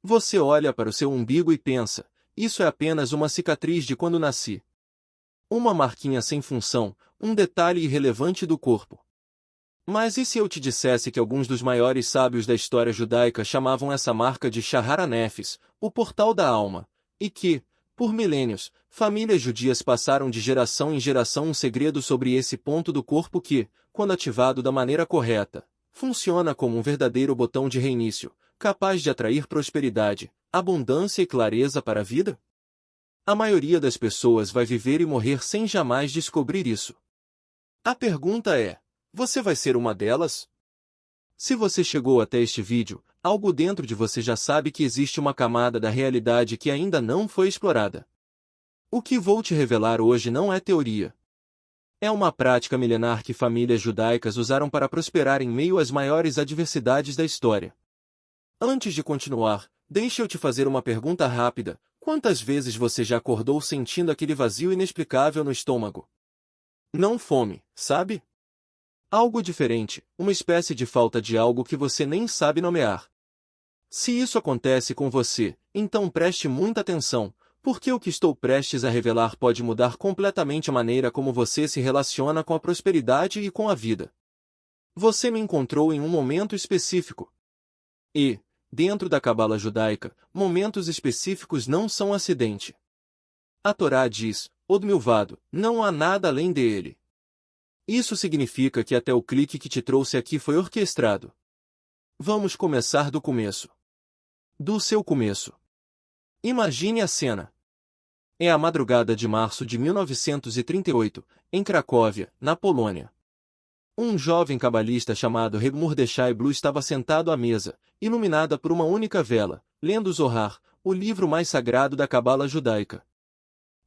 Você olha para o seu umbigo e pensa, isso é apenas uma cicatriz de quando nasci. Uma marquinha sem função, um detalhe irrelevante do corpo. Mas e se eu te dissesse que alguns dos maiores sábios da história judaica chamavam essa marca de Shahar HaNefesh, o portal da alma, e que, por milênios, famílias judias passaram de geração em geração um segredo sobre esse ponto do corpo que, quando ativado da maneira correta, funciona como um verdadeiro botão de reinício, capaz de atrair prosperidade, abundância e clareza para a vida? A maioria das pessoas vai viver e morrer sem jamais descobrir isso. A pergunta é: você vai ser uma delas? Se você chegou até este vídeo, algo dentro de você já sabe que existe uma camada da realidade que ainda não foi explorada. O que vou te revelar hoje não é teoria. É uma prática milenar que famílias judaicas usaram para prosperar em meio às maiores adversidades da história. Antes de continuar, deixe eu te fazer uma pergunta rápida. Quantas vezes você já acordou sentindo aquele vazio inexplicável no estômago? Não fome, sabe? Algo diferente, uma espécie de falta de algo que você nem sabe nomear. Se isso acontece com você, então preste muita atenção, porque o que estou prestes a revelar pode mudar completamente a maneira como você se relaciona com a prosperidade e com a vida. Você me encontrou em um momento específico. E, dentro da cabala judaica, momentos específicos não são acidente. A Torá diz, Od milvado, não há nada além dele. Isso significa que até o clique que te trouxe aqui foi orquestrado. Vamos começar do começo. Do seu começo. Imagine a cena. É a madrugada de março de 1938, em Cracóvia, na Polônia. Um jovem cabalista chamado Reb Mordechai Blue estava sentado à mesa, iluminada por uma única vela, lendo o Zohar, o livro mais sagrado da cabala judaica.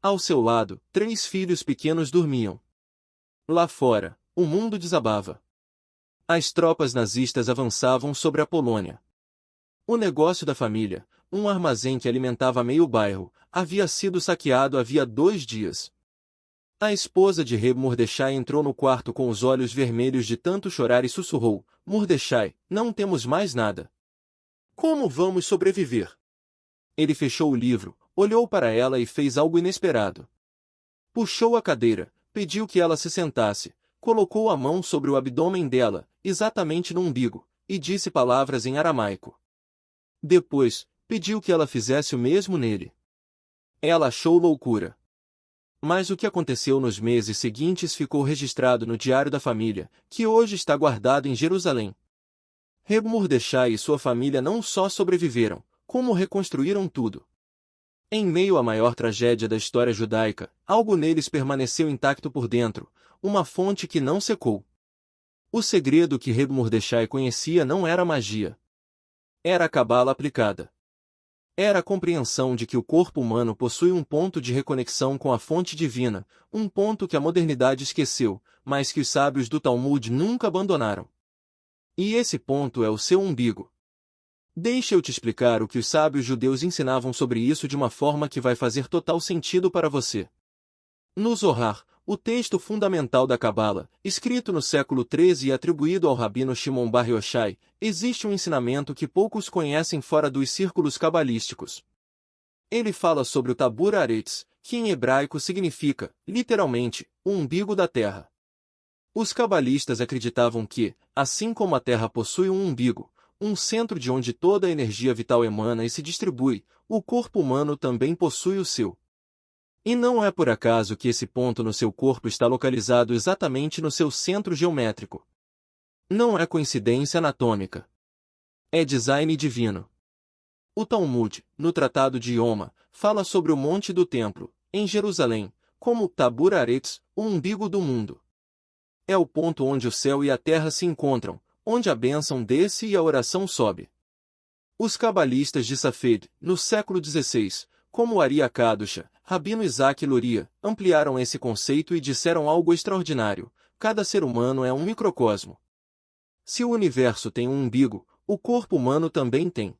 Ao seu lado, 3 filhos pequenos dormiam. Lá fora, o mundo desabava. As tropas nazistas avançavam sobre a Polônia. O negócio da família, um armazém que alimentava meio bairro, havia sido saqueado havia 2 dias. A esposa de Reb Mordechai entrou no quarto com os olhos vermelhos de tanto chorar e sussurrou, Mordechai, não temos mais nada. Como vamos sobreviver? Ele fechou o livro, olhou para ela e fez algo inesperado. Puxou a cadeira, pediu que ela se sentasse, colocou a mão sobre o abdômen dela, exatamente no umbigo, e disse palavras em aramaico. Depois, pediu que ela fizesse o mesmo nele. Ela achou loucura. Mas o que aconteceu nos meses seguintes ficou registrado no Diário da Família, que hoje está guardado em Jerusalém. Reb Mordechai e sua família não só sobreviveram, como reconstruíram tudo. Em meio à maior tragédia da história judaica, algo neles permaneceu intacto por dentro, uma fonte que não secou. O segredo que Reb Mordechai conhecia não era magia. Era a cabala aplicada. Era a compreensão de que o corpo humano possui um ponto de reconexão com a fonte divina, um ponto que a modernidade esqueceu, mas que os sábios do Talmud nunca abandonaram. E esse ponto é o seu umbigo. Deixa eu te explicar o que os sábios judeus ensinavam sobre isso de uma forma que vai fazer total sentido para você. No Zohar, o texto fundamental da Cabala, escrito no século XIII e atribuído ao rabino Shimon Bar Yochai, existe um ensinamento que poucos conhecem fora dos círculos cabalísticos. Ele fala sobre o Tabur Aretz, que em hebraico significa, literalmente, o umbigo da terra. Os cabalistas acreditavam que, assim como a terra possui um umbigo, um centro de onde toda a energia vital emana e se distribui, o corpo humano também possui o seu. E não é por acaso que esse ponto no seu corpo está localizado exatamente no seu centro geométrico. Não é coincidência anatômica. É design divino. O Talmud, no Tratado de Yoma, fala sobre o Monte do Templo, em Jerusalém, como Tabur Aretz, o umbigo do mundo. É o ponto onde o céu e a terra se encontram, onde a bênção desce e a oração sobe. Os cabalistas de Safed, no século XVI, como Ari Akadusha, Rabino Isaac Luria, ampliaram esse conceito e disseram algo extraordinário: cada ser humano é um microcosmo. Se o universo tem um umbigo, o corpo humano também tem.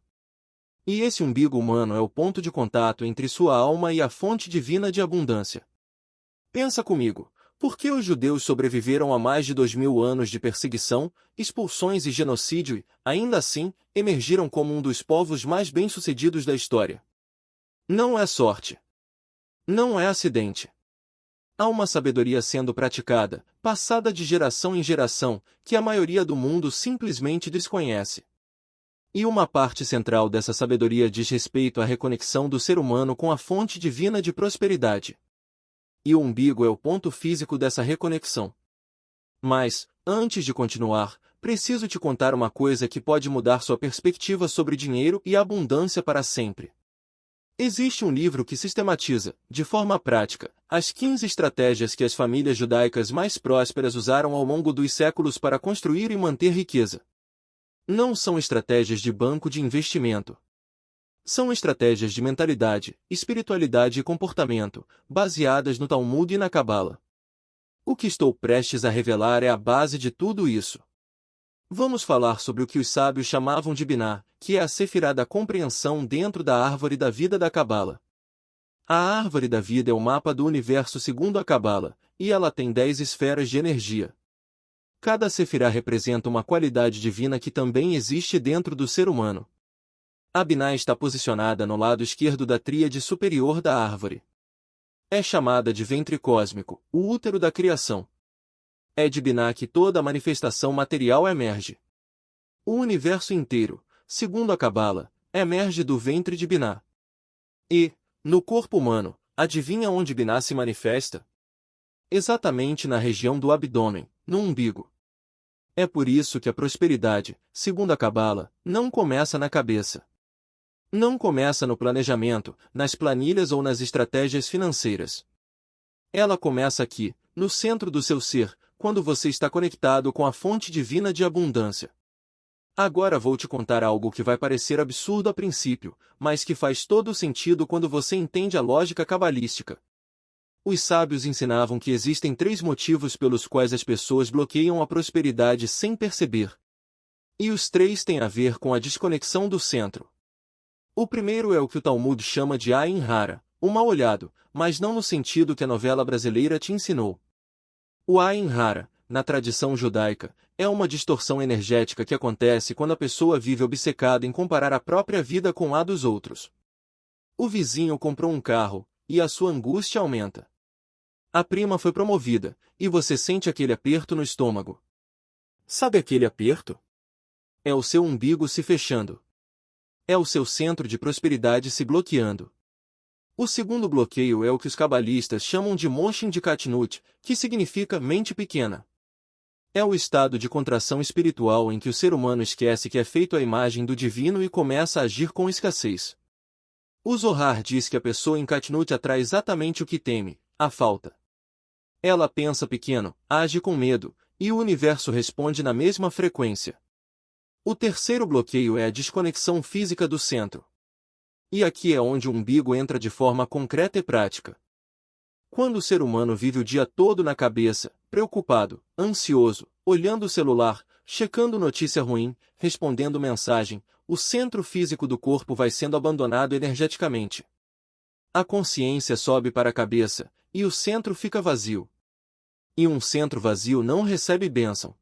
E esse umbigo humano é o ponto de contato entre sua alma e a fonte divina de abundância. Pensa comigo, Por que os judeus sobreviveram a mais de 2000 anos de perseguição, expulsões e genocídio e, ainda assim, emergiram como um dos povos mais bem-sucedidos da história? Não é sorte. Não é acidente. Há uma sabedoria sendo praticada, passada de geração em geração, que a maioria do mundo simplesmente desconhece. E uma parte central dessa sabedoria diz respeito à reconexão do ser humano com a fonte divina de prosperidade. E o umbigo é o ponto físico dessa reconexão. Mas, antes de continuar, preciso te contar uma coisa que pode mudar sua perspectiva sobre dinheiro e abundância para sempre. Existe um livro que sistematiza, de forma prática, as 15 estratégias que as famílias judaicas mais prósperas usaram ao longo dos séculos para construir e manter riqueza. Não são estratégias de banco de investimento. São estratégias de mentalidade, espiritualidade e comportamento, baseadas no Talmud e na Cabala. O que estou prestes a revelar é a base de tudo isso. Vamos falar sobre o que os sábios chamavam de Biná, que é a sefirá da compreensão dentro da árvore da vida da Cabala. A árvore da vida é o mapa do universo segundo a Cabala, e ela tem 10 esferas de energia. Cada sefirá representa uma qualidade divina que também existe dentro do ser humano. A Biná está posicionada no lado esquerdo da tríade superior da árvore. É chamada de ventre cósmico, o útero da criação. É de Biná que toda a manifestação material emerge. O universo inteiro, segundo a Cabala, emerge do ventre de Biná. E, no corpo humano, adivinha onde Biná se manifesta? Exatamente na região do abdômen, no umbigo. É por isso que a prosperidade, segundo a Cabala, não começa na cabeça. Não começa no planejamento, nas planilhas ou nas estratégias financeiras. Ela começa aqui, no centro do seu ser, quando você está conectado com a fonte divina de abundância. Agora vou te contar algo que vai parecer absurdo a princípio, mas que faz todo sentido quando você entende a lógica cabalística. Os sábios ensinavam que existem 3 motivos pelos quais as pessoas bloqueiam a prosperidade sem perceber. E os 3 têm a ver com a desconexão do centro. O primeiro é o que o Talmud chama de Ain Hara, o mal-olhado, mas não no sentido que a novela brasileira te ensinou. O Ain Hara, na tradição judaica, é uma distorção energética que acontece quando a pessoa vive obcecada em comparar a própria vida com a dos outros. O vizinho comprou um carro, e a sua angústia aumenta. A prima foi promovida, e você sente aquele aperto no estômago. Sabe aquele aperto? É o seu umbigo se fechando. É o seu centro de prosperidade se bloqueando. O segundo bloqueio é o que os cabalistas chamam de Moshin de Katnut, que significa mente pequena. É o estado de contração espiritual em que o ser humano esquece que é feito à imagem do divino e começa a agir com escassez. O Zohar diz que a pessoa em Katnut atrai exatamente o que teme, a falta. Ela pensa pequeno, age com medo, e o universo responde na mesma frequência. O terceiro bloqueio é a desconexão física do centro. E aqui é onde o umbigo entra de forma concreta e prática. Quando o ser humano vive o dia todo na cabeça, preocupado, ansioso, olhando o celular, checando notícia ruim, respondendo mensagem, o centro físico do corpo vai sendo abandonado energeticamente. A consciência sobe para a cabeça, e o centro fica vazio. E um centro vazio não recebe bênção.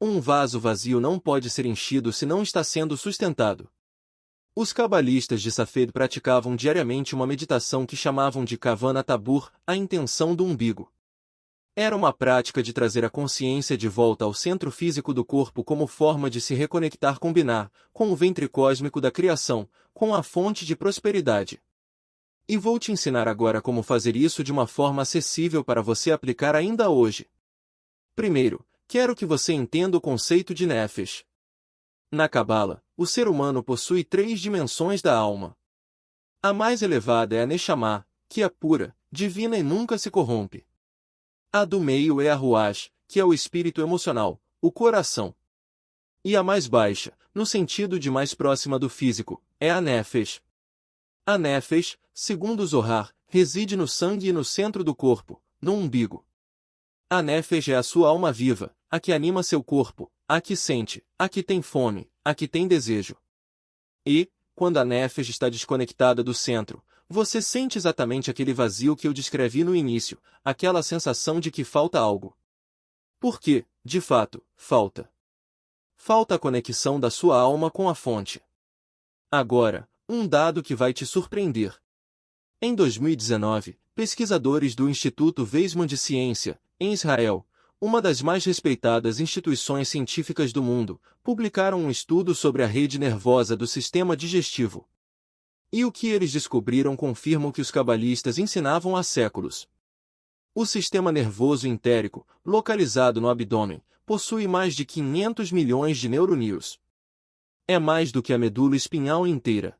Um vaso vazio não pode ser enchido se não está sendo sustentado. Os cabalistas de Safed praticavam diariamente uma meditação que chamavam de Kavana Tabur, a intenção do umbigo. Era uma prática de trazer a consciência de volta ao centro físico do corpo como forma de se reconectar com Biná, com o ventre cósmico da criação, com a fonte de prosperidade. E vou te ensinar agora como fazer isso de uma forma acessível para você aplicar ainda hoje. Primeiro, quero que você entenda o conceito de Nefesh. Na Cabala, o ser humano possui 3 dimensões da alma. A mais elevada é a Neshama, que é pura, divina e nunca se corrompe. A do meio é a Ruach, que é o espírito emocional, o coração. E a mais baixa, no sentido de mais próxima do físico, é a Nefesh. A Nefesh, segundo o Zohar, reside no sangue e no centro do corpo, no umbigo. A Nefesh é a sua alma viva, a que anima seu corpo, a que sente, a que tem fome, a que tem desejo. E, quando a nefes está desconectada do centro, você sente exatamente aquele vazio que eu descrevi no início, aquela sensação de que falta algo. Porque, de fato, falta. Falta a conexão da sua alma com a fonte. Agora, um dado que vai te surpreender. Em 2019, pesquisadores do Instituto Weizmann de Ciência, em Israel, uma das mais respeitadas instituições científicas do mundo, publicaram um estudo sobre a rede nervosa do sistema digestivo. E o que eles descobriram confirma o que os cabalistas ensinavam há séculos. O sistema nervoso entérico, localizado no abdômen, possui mais de 500 milhões de neurônios. É mais do que a medula espinhal inteira.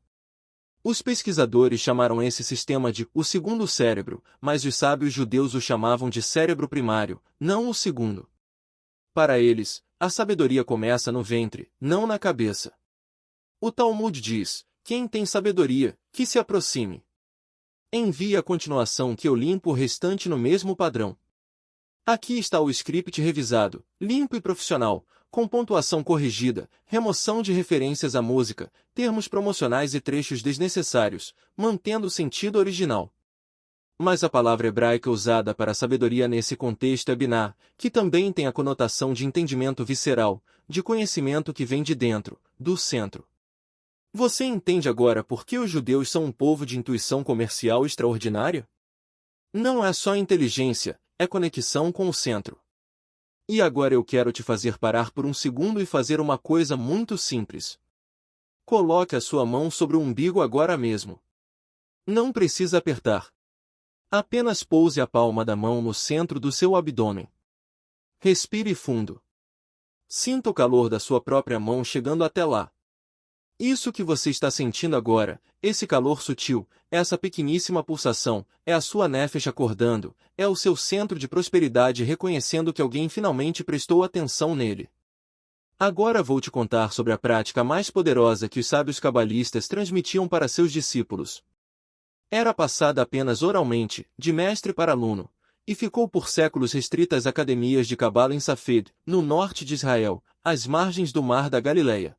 Os pesquisadores chamaram esse sistema de o segundo cérebro, mas os sábios judeus o chamavam de cérebro primário, não o segundo. Para eles, a sabedoria começa no ventre, não na cabeça. O Talmud diz: quem tem sabedoria, que se aproxime. Envie a continuação que eu limpo o restante no mesmo padrão. Aqui está o script revisado, limpo e profissional, com pontuação corrigida, remoção de referências à música, termos promocionais e trechos desnecessários, mantendo o sentido original. Mas a palavra hebraica usada para sabedoria nesse contexto é biná, que também tem a conotação de entendimento visceral, de conhecimento que vem de dentro, do centro. Você entende agora por que os judeus são um povo de intuição comercial extraordinária? Não é só inteligência, é conexão com o centro. E agora eu quero te fazer parar por um segundo e fazer uma coisa muito simples. Coloque a sua mão sobre o umbigo agora mesmo. Não precisa apertar. Apenas pouse a palma da mão no centro do seu abdômen. Respire fundo. Sinta o calor da sua própria mão chegando até lá. Isso que você está sentindo agora, esse calor sutil, essa pequeníssima pulsação, é a sua nefesh acordando, é o seu centro de prosperidade reconhecendo que alguém finalmente prestou atenção nele. Agora vou te contar sobre a prática mais poderosa que os sábios cabalistas transmitiam para seus discípulos. Era passada apenas oralmente, de mestre para aluno, e ficou por séculos restrita às academias de cabala em Safed, no norte de Israel, às margens do Mar da Galileia.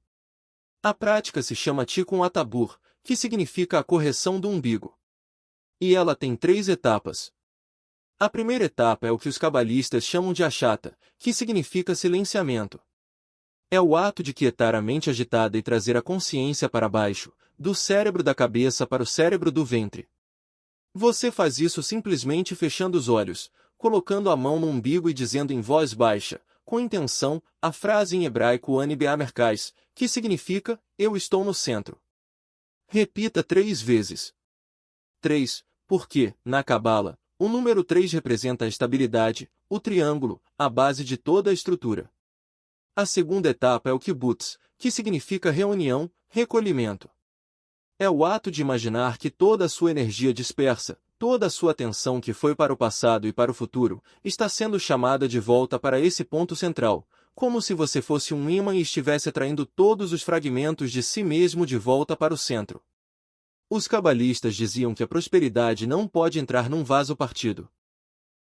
A prática se chama Tikkun Atabur, que significa a correção do umbigo. E ela tem 3 etapas. A primeira etapa é o que os cabalistas chamam de achata, que significa silenciamento. É o ato de quietar a mente agitada e trazer a consciência para baixo, do cérebro da cabeça para o cérebro do ventre. Você faz isso simplesmente fechando os olhos, colocando a mão no umbigo e dizendo em voz baixa, com intenção, a frase em hebraico Ani be'amerkais, que significa, eu estou no centro. Repita 3 vezes. 3, porque, na Cabala, o número 3 representa a estabilidade, o triângulo, a base de toda a estrutura. A segunda etapa é o kibbutz, que significa reunião, recolhimento. É o ato de imaginar que toda a sua energia dispersa, toda a sua atenção que foi para o passado e para o futuro, está sendo chamada de volta para esse ponto central, como se você fosse um ímã e estivesse atraindo todos os fragmentos de si mesmo de volta para o centro. Os cabalistas diziam que a prosperidade não pode entrar num vaso partido.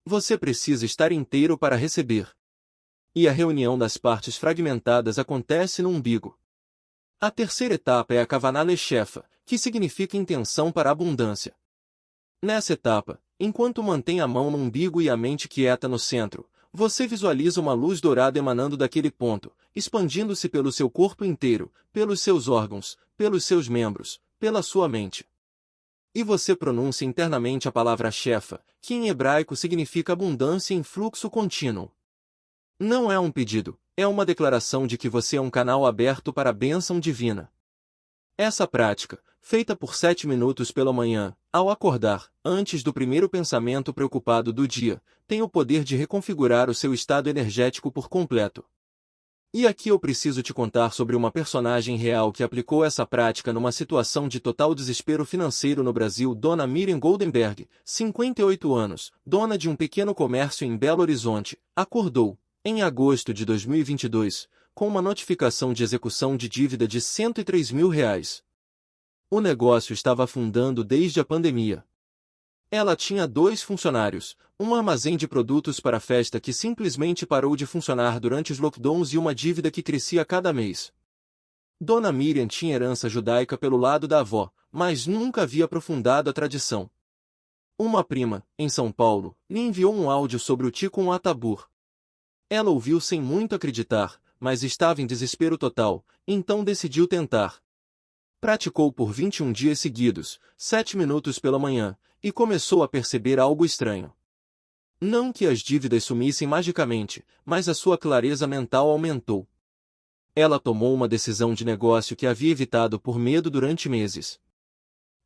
Você precisa estar inteiro para receber. E a reunião das partes fragmentadas acontece no umbigo. A terceira etapa é a Kavaná Lechefa, que significa intenção para a abundância. Nessa etapa, enquanto mantém a mão no umbigo e a mente quieta no centro, você visualiza uma luz dourada emanando daquele ponto, expandindo-se pelo seu corpo inteiro, pelos seus órgãos, pelos seus membros, pela sua mente. E você pronuncia internamente a palavra Shefa, que em hebraico significa abundância em fluxo contínuo. Não é um pedido, é uma declaração de que você é um canal aberto para a bênção divina. Essa prática, feita por 7 minutos pela manhã, ao acordar, antes do primeiro pensamento preocupado do dia, tem o poder de reconfigurar o seu estado energético por completo. E aqui eu preciso te contar sobre uma personagem real que aplicou essa prática numa situação de total desespero financeiro no Brasil. Dona Miriam Goldenberg, 58 anos, dona de um pequeno comércio em Belo Horizonte, acordou, em agosto de 2022, com uma notificação de execução de dívida de R$103 mil. O negócio estava afundando desde a pandemia. Ela tinha 2 funcionários, um armazém de produtos para festa que simplesmente parou de funcionar durante os lockdowns e uma dívida que crescia cada mês. Dona Miriam tinha herança judaica pelo lado da avó, mas nunca havia aprofundado a tradição. Uma prima, em São Paulo, lhe enviou um áudio sobre o Tikkun Atabur. Ela ouviu sem muito acreditar, mas estava em desespero total, então decidiu tentar. Praticou por 21 dias seguidos, 7 minutos pela manhã, e começou a perceber algo estranho. Não que as dívidas sumissem magicamente, mas a sua clareza mental aumentou. Ela tomou uma decisão de negócio que havia evitado por medo durante meses.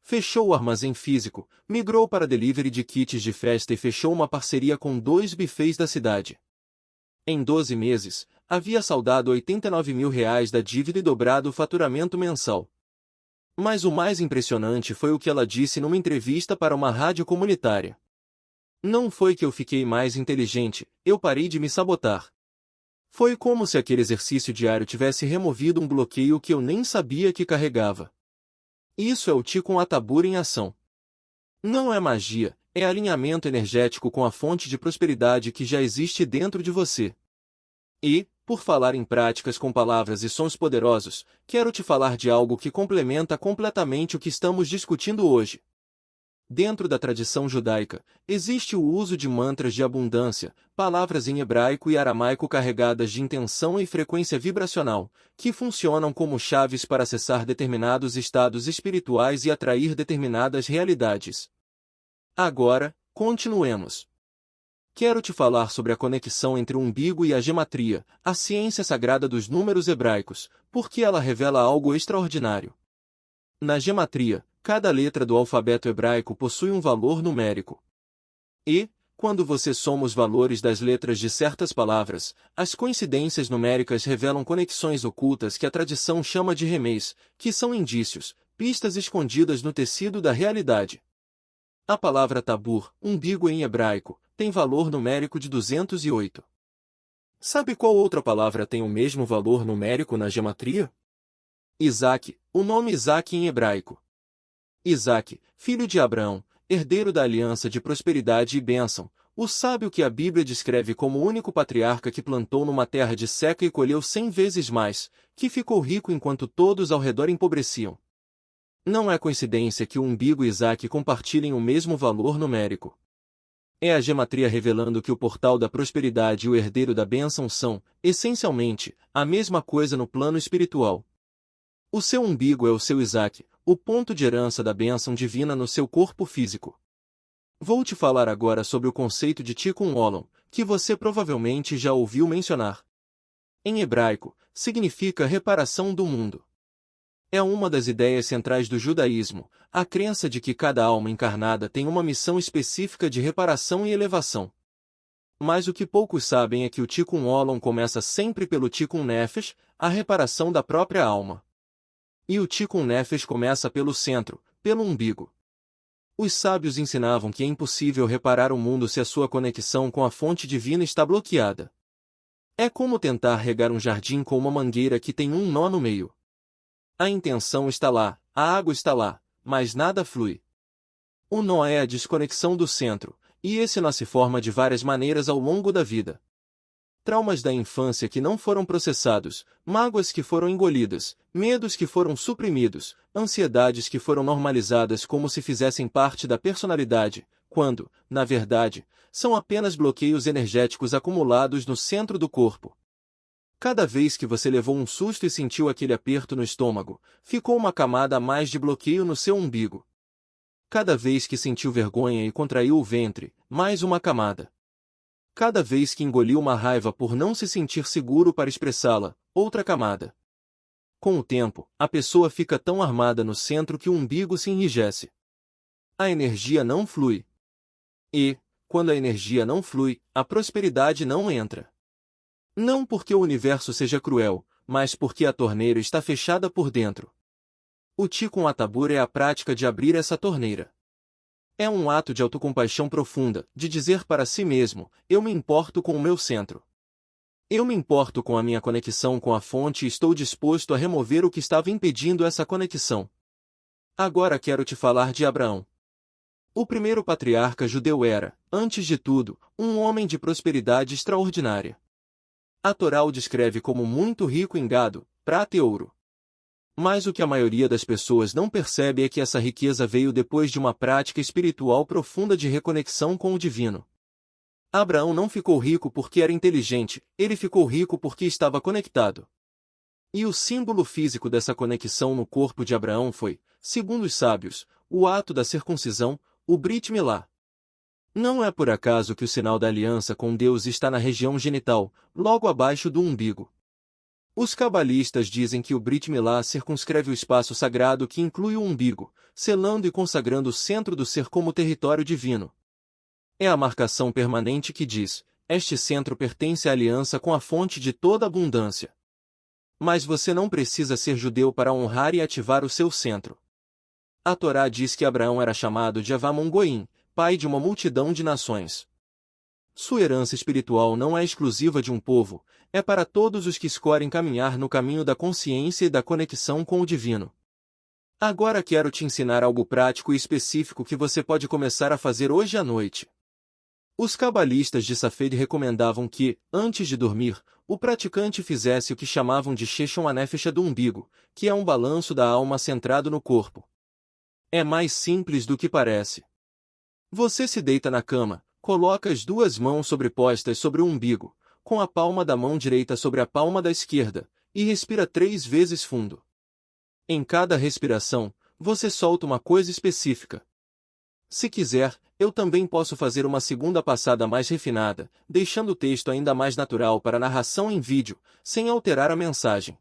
Fechou o armazém físico, migrou para delivery de kits de festa e fechou uma parceria com 2 buffets da cidade. Em 12 meses, havia saldado R$ 89 mil da dívida e dobrado o faturamento mensal. Mas o mais impressionante foi o que ela disse numa entrevista para uma rádio comunitária. Não foi que eu fiquei mais inteligente, eu parei de me sabotar. Foi como se aquele exercício diário tivesse removido um bloqueio que eu nem sabia que carregava. Isso é o Tikkun Atabur em ação. Não é magia, é alinhamento energético com a fonte de prosperidade que já existe dentro de você. E, por falar em práticas com palavras e sons poderosos, quero te falar de algo que complementa completamente o que estamos discutindo hoje. Dentro da tradição judaica, existe o uso de mantras de abundância, palavras em hebraico e aramaico carregadas de intenção e frequência vibracional, que funcionam como chaves para acessar determinados estados espirituais e atrair determinadas realidades. Agora, continuemos. Quero te falar sobre a conexão entre o umbigo e a gematria, a ciência sagrada dos números hebraicos, porque ela revela algo extraordinário. Na gematria, cada letra do alfabeto hebraico possui um valor numérico. E, quando você soma os valores das letras de certas palavras, as coincidências numéricas revelam conexões ocultas que a tradição chama de remês, que são indícios, pistas escondidas no tecido da realidade. A palavra tabur, umbigo em hebraico, tem valor numérico de 208. Sabe qual outra palavra tem o mesmo valor numérico na gematria? Isaac, o nome Isaac em hebraico. Isaac, filho de Abraão, herdeiro da aliança de prosperidade e bênção, o sábio que a Bíblia descreve como o único patriarca que plantou numa terra de seca e colheu 100 vezes mais, que ficou rico enquanto todos ao redor empobreciam. Não é coincidência que o umbigo e Isaac compartilhem o mesmo valor numérico. É a gematria revelando que o portal da prosperidade e o herdeiro da bênção são, essencialmente, a mesma coisa no plano espiritual. O seu umbigo é o seu Isaac, o ponto de herança da bênção divina no seu corpo físico. Vou te falar agora sobre o conceito de Tikkun Olam, que você provavelmente já ouviu mencionar. Em hebraico, significa reparação do mundo. É uma das ideias centrais do judaísmo, a crença de que cada alma encarnada tem uma missão específica de reparação e elevação. Mas o que poucos sabem é que o Tikkun Olam começa sempre pelo Tikkun Nefesh, a reparação da própria alma. E o Tikkun Nefesh começa pelo centro, pelo umbigo. Os sábios ensinavam que é impossível reparar o mundo se a sua conexão com a fonte divina está bloqueada. É como tentar regar um jardim com uma mangueira que tem um nó no meio. A intenção está lá, a água está lá, mas nada flui. O nó é a desconexão do centro, e esse nó se forma de várias maneiras ao longo da vida. Traumas da infância que não foram processados, mágoas que foram engolidas, medos que foram suprimidos, ansiedades que foram normalizadas como se fizessem parte da personalidade, quando, na verdade, são apenas bloqueios energéticos acumulados no centro do corpo. Cada vez que você levou um susto e sentiu aquele aperto no estômago, ficou uma camada a mais de bloqueio no seu umbigo. Cada vez que sentiu vergonha e contraiu o ventre, mais uma camada. Cada vez que engoliu uma raiva por não se sentir seguro para expressá-la, outra camada. Com o tempo, a pessoa fica tão armada no centro que o umbigo se enrijece. A energia não flui. E, quando a energia não flui, a prosperidade não entra. Não porque o universo seja cruel, mas porque a torneira está fechada por dentro. O Tikkun Atabur é a prática de abrir essa torneira. É um ato de autocompaixão profunda, de dizer para si mesmo, eu me importo com o meu centro. Eu me importo com a minha conexão com a fonte e estou disposto a remover o que estava impedindo essa conexão. Agora quero te falar de Abraão. O primeiro patriarca judeu era, antes de tudo, um homem de prosperidade extraordinária. A Torá o descreve como muito rico em gado, prata e ouro. Mas o que a maioria das pessoas não percebe é que essa riqueza veio depois de uma prática espiritual profunda de reconexão com o divino. Abraão não ficou rico porque era inteligente, ele ficou rico porque estava conectado. E o símbolo físico dessa conexão no corpo de Abraão foi, segundo os sábios, o ato da circuncisão, o Brit Milá. Não é por acaso que o sinal da aliança com Deus está na região genital, logo abaixo do umbigo. Os cabalistas dizem que o Brit Milá circunscreve o espaço sagrado que inclui o umbigo, selando e consagrando o centro do ser como território divino. É a marcação permanente que diz, este centro pertence à aliança com a fonte de toda abundância. Mas você não precisa ser judeu para honrar e ativar o seu centro. A Torá diz que Abraão era chamado de Avamon Goim, pai de uma multidão de nações. Sua herança espiritual não é exclusiva de um povo, é para todos os que escolhem caminhar no caminho da consciência e da conexão com o divino. Agora quero te ensinar algo prático e específico que você pode começar a fazer hoje à noite. Os cabalistas de Safed recomendavam que, antes de dormir, o praticante fizesse o que chamavam de Sheshon Anefesh do umbigo, que é um balanço da alma centrado no corpo. É mais simples do que parece. Você se deita na cama, coloca as duas mãos sobrepostas sobre o umbigo, com a palma da mão direita sobre a palma da esquerda, e respira 3 vezes fundo. Em cada respiração, você solta uma coisa específica. Se quiser, eu também posso fazer uma segunda passada mais refinada, deixando o texto ainda mais natural para narração em vídeo, sem alterar a mensagem.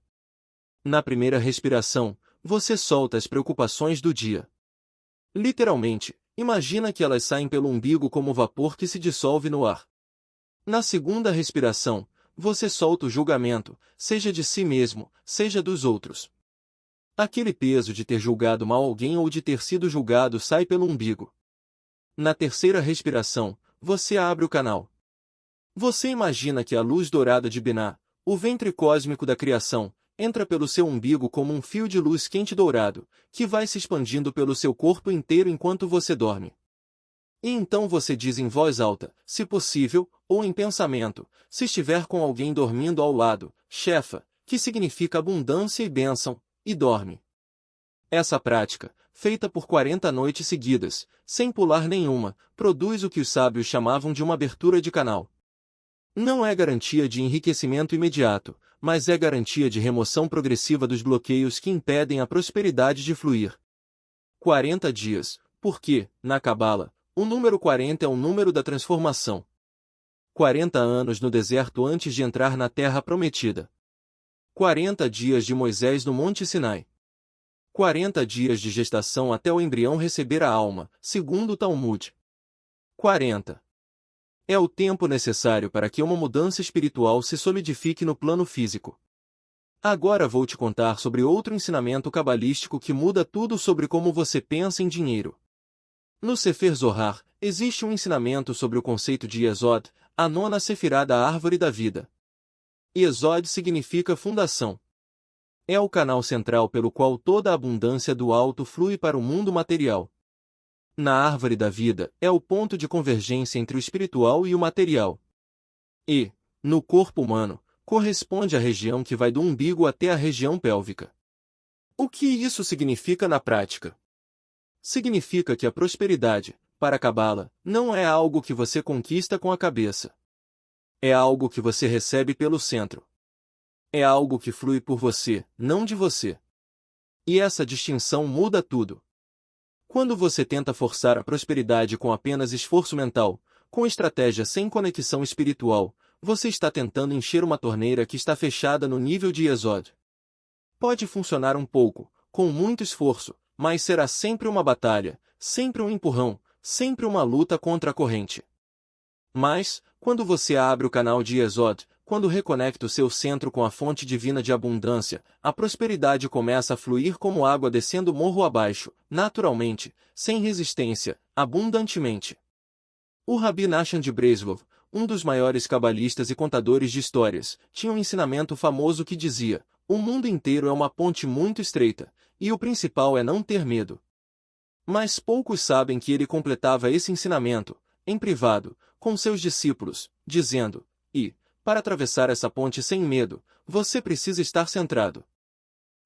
Na primeira respiração, você solta as preocupações do dia. Literalmente, imagina que elas saem pelo umbigo como vapor que se dissolve no ar. Na segunda respiração, você solta o julgamento, seja de si mesmo, seja dos outros. Aquele peso de ter julgado mal alguém ou de ter sido julgado sai pelo umbigo. Na terceira respiração, você abre o canal. Você imagina que a luz dourada de Binah, o ventre cósmico da criação, entra pelo seu umbigo como um fio de luz quente dourado, que vai se expandindo pelo seu corpo inteiro enquanto você dorme. E então você diz em voz alta, se possível, ou em pensamento, se estiver com alguém dormindo ao lado, Shefa, que significa abundância e bênção, e dorme. Essa prática, feita por 40 noites seguidas, sem pular nenhuma, produz o que os sábios chamavam de uma abertura de canal. Não é garantia de enriquecimento imediato, mas é garantia de remoção progressiva dos bloqueios que impedem a prosperidade de fluir. 40 dias, porque, na Cabala, o número 40 é o número da transformação. 40 anos no deserto antes de entrar na Terra Prometida. 40 dias de Moisés no Monte Sinai. 40 dias de gestação até o embrião receber a alma, segundo o Talmud. 40. É o tempo necessário para que uma mudança espiritual se solidifique no plano físico. Agora vou te contar sobre outro ensinamento cabalístico que muda tudo sobre como você pensa em dinheiro. No Sefer Zohar, existe um ensinamento sobre o conceito de Yesod, a nona sefirá da árvore da vida. Yesod significa fundação. É o canal central pelo qual toda a abundância do alto flui para o mundo material. Na árvore da vida, é o ponto de convergência entre o espiritual e o material. E, no corpo humano, corresponde à região que vai do umbigo até a região pélvica. O que isso significa na prática? Significa que a prosperidade, para a Cabala, não é algo que você conquista com a cabeça. É algo que você recebe pelo centro. É algo que flui por você, não de você. E essa distinção muda tudo. Quando você tenta forçar a prosperidade com apenas esforço mental, com estratégia sem conexão espiritual, você está tentando encher uma torneira que está fechada no nível de Yesod. Pode funcionar um pouco, com muito esforço, mas será sempre uma batalha, sempre um empurrão, sempre uma luta contra a corrente. Mas, quando você abre o canal de Yesod, quando reconecta o seu centro com a fonte divina de abundância, a prosperidade começa a fluir como água descendo morro abaixo, naturalmente, sem resistência, abundantemente. O Rabi Nachman de Breslov, um dos maiores cabalistas e contadores de histórias, tinha um ensinamento famoso que dizia: o mundo inteiro é uma ponte muito estreita, e o principal é não ter medo. Mas poucos sabem que ele completava esse ensinamento, em privado, com seus discípulos, dizendo: para atravessar essa ponte sem medo, você precisa estar centrado.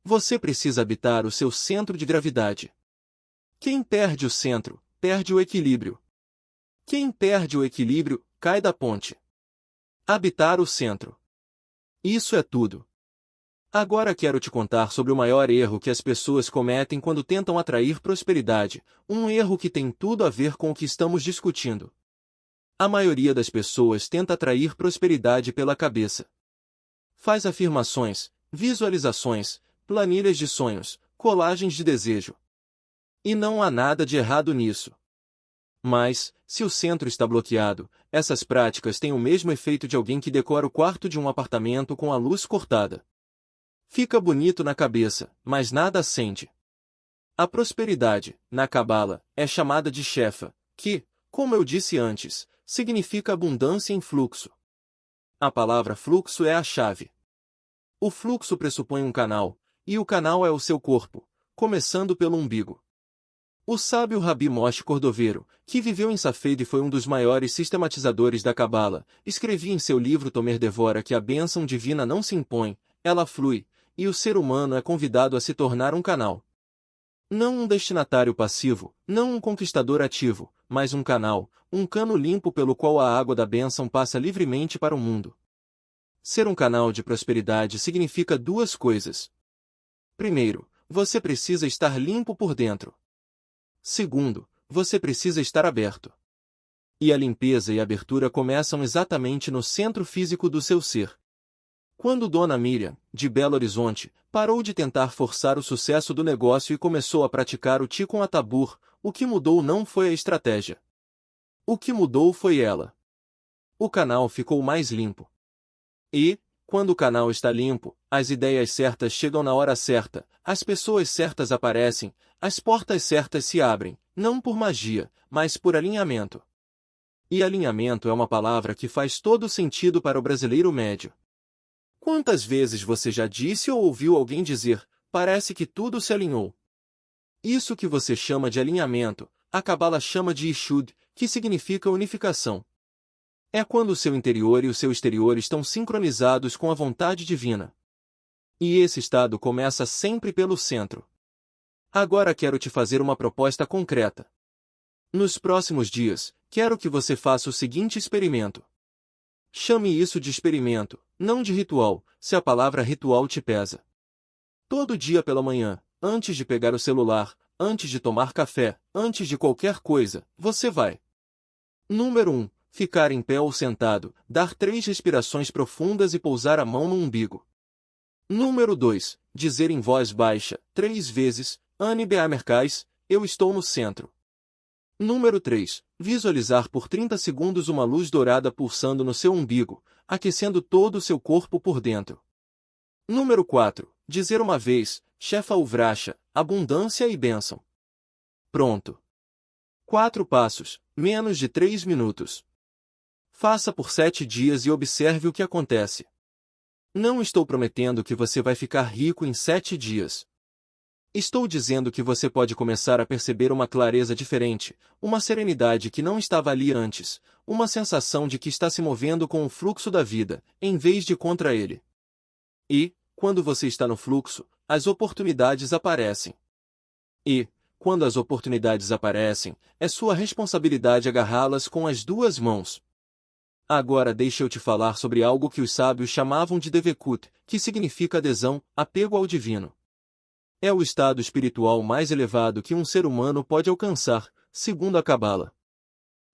Você precisa habitar o seu centro de gravidade. Quem perde o centro, perde o equilíbrio. Quem perde o equilíbrio, cai da ponte. Habitar o centro. Isso é tudo. Agora quero te contar sobre o maior erro que as pessoas cometem quando tentam atrair prosperidade, um erro que tem tudo a ver com o que estamos discutindo. A maioria das pessoas tenta atrair prosperidade pela cabeça. Faz afirmações, visualizações, planilhas de sonhos, colagens de desejo. E não há nada de errado nisso. Mas, se o centro está bloqueado, essas práticas têm o mesmo efeito de alguém que decora o quarto de um apartamento com a luz cortada. Fica bonito na cabeça, mas nada acende. A prosperidade, na Cabala, é chamada de Shefa, que, como eu disse antes, significa abundância em fluxo. A palavra fluxo é a chave. O fluxo pressupõe um canal, e o canal é o seu corpo, começando pelo umbigo. O sábio Rabi Moshe Cordoveiro, que viveu em Safed e foi um dos maiores sistematizadores da Cabala, escrevia em seu livro Tomer Devora que a bênção divina não se impõe, ela flui, e o ser humano é convidado a se tornar um canal. Não um destinatário passivo, não um conquistador ativo, mas um canal, um cano limpo pelo qual a água da bênção passa livremente para o mundo. Ser um canal de prosperidade significa duas coisas. Primeiro, você precisa estar limpo por dentro. Segundo, você precisa estar aberto. E a limpeza e a abertura começam exatamente no centro físico do seu ser. Quando Dona Miriam, de Belo Horizonte, parou de tentar forçar o sucesso do negócio e começou a praticar o Tikkun Atabur, o que mudou não foi a estratégia. O que mudou foi ela. O canal ficou mais limpo. E, quando o canal está limpo, as ideias certas chegam na hora certa, as pessoas certas aparecem, as portas certas se abrem, não por magia, mas por alinhamento. E alinhamento é uma palavra que faz todo sentido para o brasileiro médio. Quantas vezes você já disse ou ouviu alguém dizer, parece que tudo se alinhou? Isso que você chama de alinhamento, a Cabala chama de Ishud, que significa unificação. É quando o seu interior e o seu exterior estão sincronizados com a vontade divina. E esse estado começa sempre pelo centro. Agora quero te fazer uma proposta concreta. Nos próximos dias, quero que você faça o seguinte experimento. Chame isso de experimento, não de ritual, se a palavra ritual te pesa. Todo dia pela manhã, antes de pegar o celular, antes de tomar café, antes de qualquer coisa, você vai. Número 1. Ficar em pé ou sentado, dar 3 respirações profundas e pousar a mão no umbigo. Número 2. Dizer em voz baixa, 3 vezes, Ani Beamerkais, eu estou no centro. Número 3. Visualizar por 30 segundos uma luz dourada pulsando no seu umbigo, aquecendo todo o seu corpo por dentro. Número 4. Dizer uma vez, Shefa Uvracha, abundância e bênção. Pronto. 4 passos, menos de 3 minutos. Faça por 7 dias e observe o que acontece. Não estou prometendo que você vai ficar rico em 7 dias. Estou dizendo que você pode começar a perceber uma clareza diferente, uma serenidade que não estava ali antes, uma sensação de que está se movendo com o fluxo da vida, em vez de contra ele. E, quando você está no fluxo, as oportunidades aparecem. E, quando as oportunidades aparecem, é sua responsabilidade agarrá-las com as 2 mãos. Agora deixa eu te falar sobre algo que os sábios chamavam de Devekut, que significa adesão, apego ao divino. É o estado espiritual mais elevado que um ser humano pode alcançar, segundo a Cabala.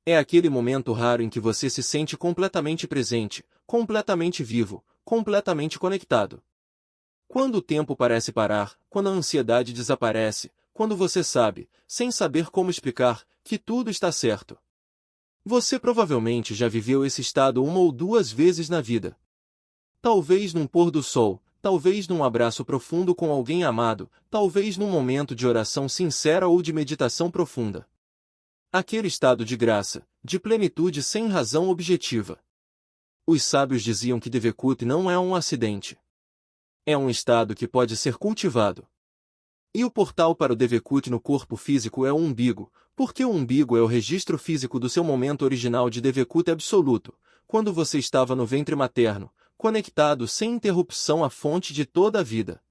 É aquele momento raro em que você se sente completamente presente, completamente vivo, completamente conectado. Quando o tempo parece parar, quando a ansiedade desaparece, quando você sabe, sem saber como explicar, que tudo está certo. Você provavelmente já viveu esse estado 1 ou 2 vezes na vida. Talvez num pôr do sol, talvez num abraço profundo com alguém amado, talvez num momento de oração sincera ou de meditação profunda. Aquele estado de graça, de plenitude sem razão objetiva. Os sábios diziam que Devekut não é um acidente. É um estado que pode ser cultivado. E o portal para o Devekut no corpo físico é o umbigo, porque o umbigo é o registro físico do seu momento original de Devekut absoluto, quando você estava no ventre materno, conectado sem interrupção à fonte de toda a vida.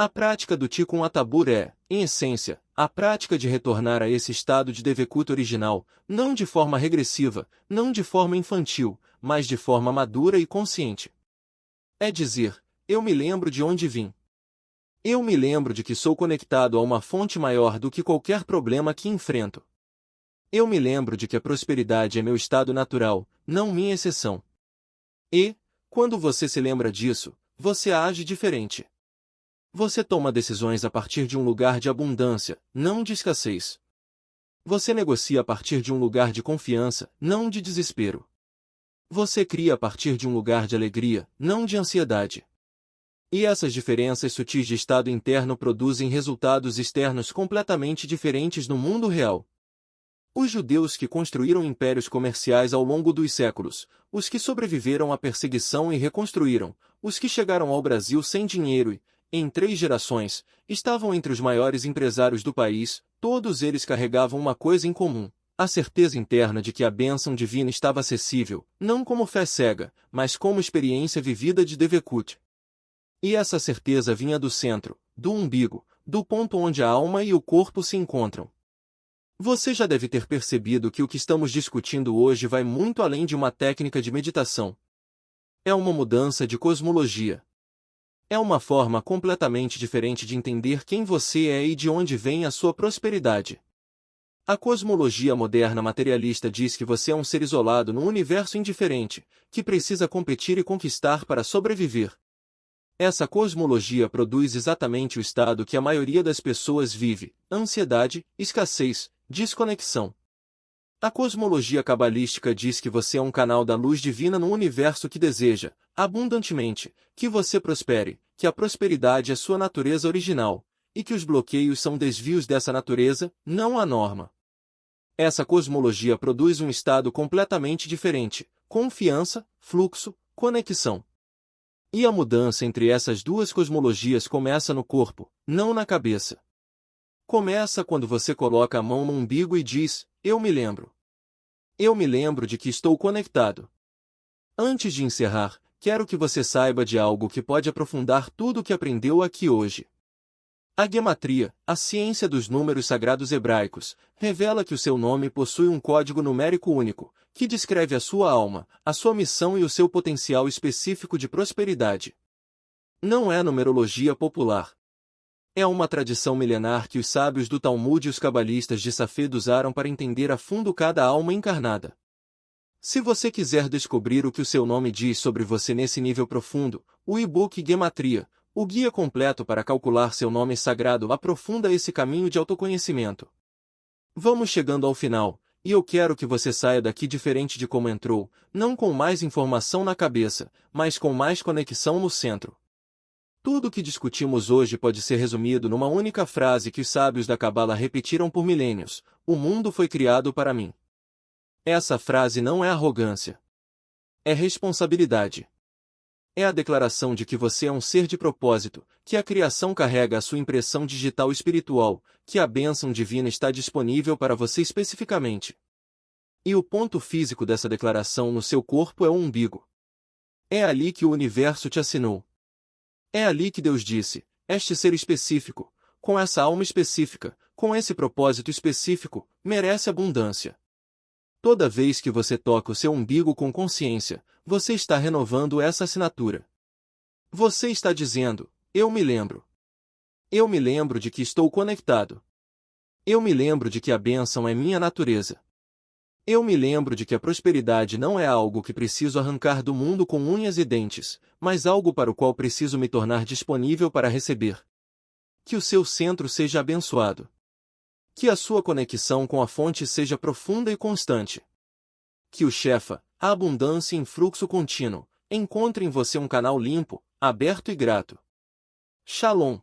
A prática do Tikkun Atabur é, em essência, a prática de retornar a esse estado de Devekut original, não de forma regressiva, não de forma infantil, mas de forma madura e consciente. É dizer, eu me lembro de onde vim. Eu me lembro de que sou conectado a uma fonte maior do que qualquer problema que enfrento. Eu me lembro de que a prosperidade é meu estado natural, não minha exceção. E, quando você se lembra disso, você age diferente. Você toma decisões a partir de um lugar de abundância, não de escassez. Você negocia a partir de um lugar de confiança, não de desespero. Você cria a partir de um lugar de alegria, não de ansiedade. E essas diferenças sutis de estado interno produzem resultados externos completamente diferentes no mundo real. Os judeus que construíram impérios comerciais ao longo dos séculos, os que sobreviveram à perseguição e reconstruíram, os que chegaram ao Brasil sem dinheiro e, em 3 gerações, estavam entre os maiores empresários do país, todos eles carregavam uma coisa em comum: a certeza interna de que a bênção divina estava acessível, não como fé cega, mas como experiência vivida de Devekut. E essa certeza vinha do centro, do umbigo, do ponto onde a alma e o corpo se encontram. Você já deve ter percebido que o que estamos discutindo hoje vai muito além de uma técnica de meditação. É uma mudança de cosmologia. É uma forma completamente diferente de entender quem você é e de onde vem a sua prosperidade. A cosmologia moderna materialista diz que você é um ser isolado num universo indiferente, que precisa competir e conquistar para sobreviver. Essa cosmologia produz exatamente o estado que a maioria das pessoas vive: ansiedade, escassez, desconexão. A cosmologia cabalística diz que você é um canal da luz divina num universo que deseja, abundantemente, que você prospere, que a prosperidade é sua natureza original, e que os bloqueios são desvios dessa natureza, não a norma. Essa cosmologia produz um estado completamente diferente: confiança, fluxo, conexão. E a mudança entre essas duas cosmologias começa no corpo, não na cabeça. Começa quando você coloca a mão no umbigo e diz, eu me lembro. Eu me lembro de que estou conectado. Antes de encerrar, quero que você saiba de algo que pode aprofundar tudo o que aprendeu aqui hoje. A gematria, a ciência dos números sagrados hebraicos, revela que o seu nome possui um código numérico único, que descreve a sua alma, a sua missão e o seu potencial específico de prosperidade. Não é numerologia popular. É uma tradição milenar que os sábios do Talmud e os cabalistas de Safed usaram para entender a fundo cada alma encarnada. Se você quiser descobrir o que o seu nome diz sobre você nesse nível profundo, o e-book Gematria, o guia completo para calcular seu nome sagrado, aprofunda esse caminho de autoconhecimento. Vamos chegando ao final, e eu quero que você saia daqui diferente de como entrou, não com mais informação na cabeça, mas com mais conexão no centro. Tudo o que discutimos hoje pode ser resumido numa única frase que os sábios da Cabala repetiram por milênios: o mundo foi criado para mim. Essa frase não é arrogância. É responsabilidade. É a declaração de que você é um ser de propósito, que a criação carrega a sua impressão digital espiritual, que a bênção divina está disponível para você especificamente. E o ponto físico dessa declaração no seu corpo é o umbigo. É ali que o universo te assinou. É ali que Deus disse, este ser específico, com essa alma específica, com esse propósito específico, merece abundância. Toda vez que você toca o seu umbigo com consciência, você está renovando essa assinatura. Você está dizendo, eu me lembro. Eu me lembro de que estou conectado. Eu me lembro de que a bênção é minha natureza. Eu me lembro de que a prosperidade não é algo que preciso arrancar do mundo com unhas e dentes, mas algo para o qual preciso me tornar disponível para receber. Que o seu centro seja abençoado. Que a sua conexão com a fonte seja profunda e constante. Que o Shefa, a abundância em fluxo contínuo, encontre em você um canal limpo, aberto e grato. Shalom.